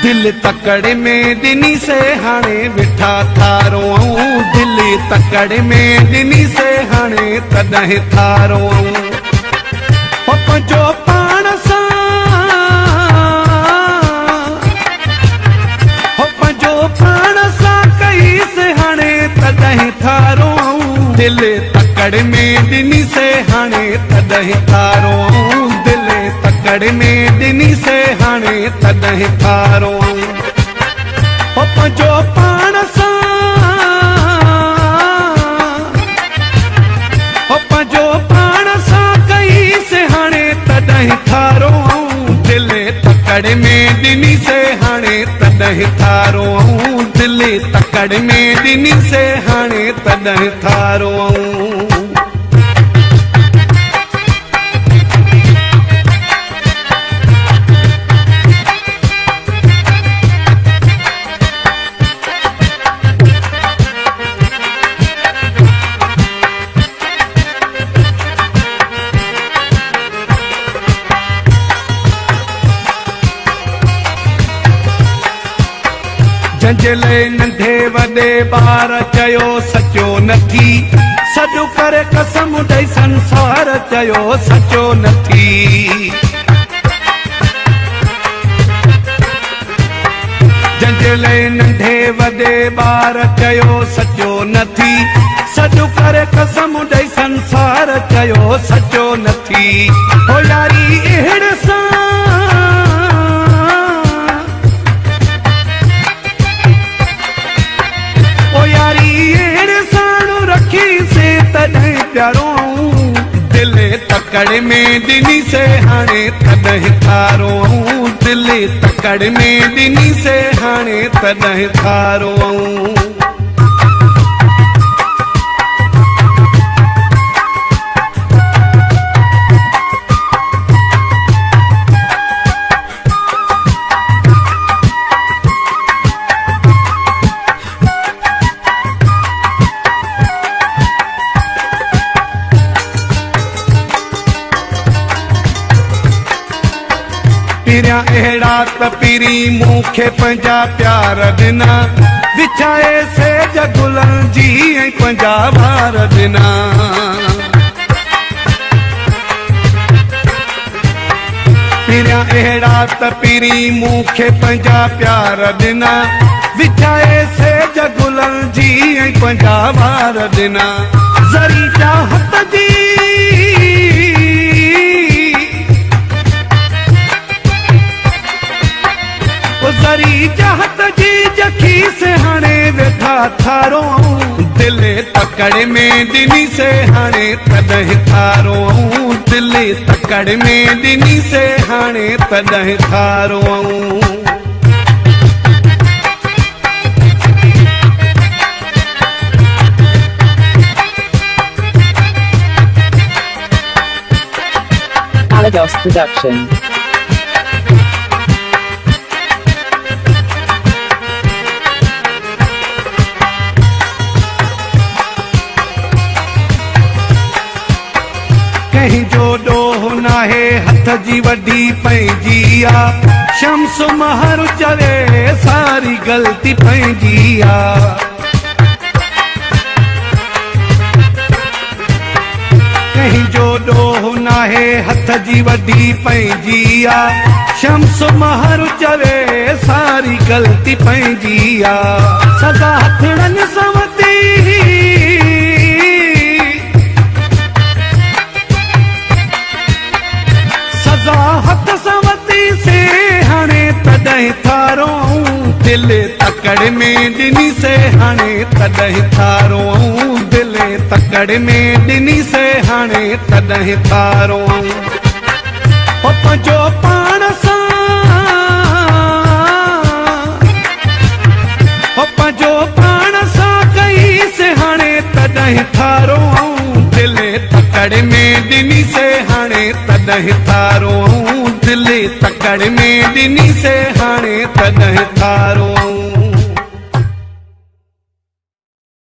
दिल तकड़ में दिनी से हाणे विठा थारो दिल तकड़ में दिनी से हाणे तॾहिं थारो पंहिंजो पाण सां पंहिंजो पाण सां कई से हाणे तॾहिं थारो दिल तकड़ में दिनी से हाणे तॾहिं थारो दिल तकड़ में दिनी से हाणे तॾहिं थारो पंहिंजो पाण सां पंहिंजो पाण सां कई से हाणे तॾहिं थारो दिल तकड़ में दिनी से हाणे तॾहिं थारो दिल तकड़ में दिनी से हाणे तॾहिं थारो जंहिंजे नंढे वॾे ॿार चयो सचो नथी सॾु करे कसम ॾेई संसार चयो सचो नथी जंहिंजे नंढे वॾे ॿार चयो सचो नथी सॾु करे कसम ॾेई संसार चयो सचो नथी हो यारी अहिड़े सां प्यारो दिल तकड़ में दिनी से हाणे तॾहिं थारो दिल तकड़ में दिनी से हाणे तॾहिं थारो पिरिया अहिड़ा त पीरी मूंखे पंहिंजा प्यार ॾिना विछाए सेज गुलनि जी ऐं पंहिंजा वार ॾिना पिरिया अहिड़ा त पीरी मूंखे पंहिंजा प्यार ॾिना विछाए सेज गुलनि जी ऐं पंहिंजा वार ॾिना ज़री चाहत जी ज़री चाहत जी जखी से हाणे वेठा थारो दिल तकड़ में दिनी से हाणे तॾहिं थारो दिल तकड़ में दिनी से हाणे तॾहिं थारो Alados Production. कहीं जो ॾोह नाहे हथ जी वॾी पंहिंजी आ शम्स महर चवे सारी ग़लती पंहिंजी आ कहीं जो ॾोह नाहे हथ जी वॾी पंहिंजी आ शम्स महर चवे सारी ग़लती पंहिंजी आ सदा हथड़नि सां वती हथ सवती से हाणे तॾहिं थारो दिल तकड़ में दिनी से हाणे तॾहिं थारो दिल तकड़ में दिनी से हाणे तॾहिं थारो पंहिंजो पाण सां पंहिंजो पाण सां कई से हाणे तॾहिं थारो दिल तकड़ में दिनी से हाणे तॾहिं थारो दिल तकड़ में दिनी से हाणे तॾहिं थारो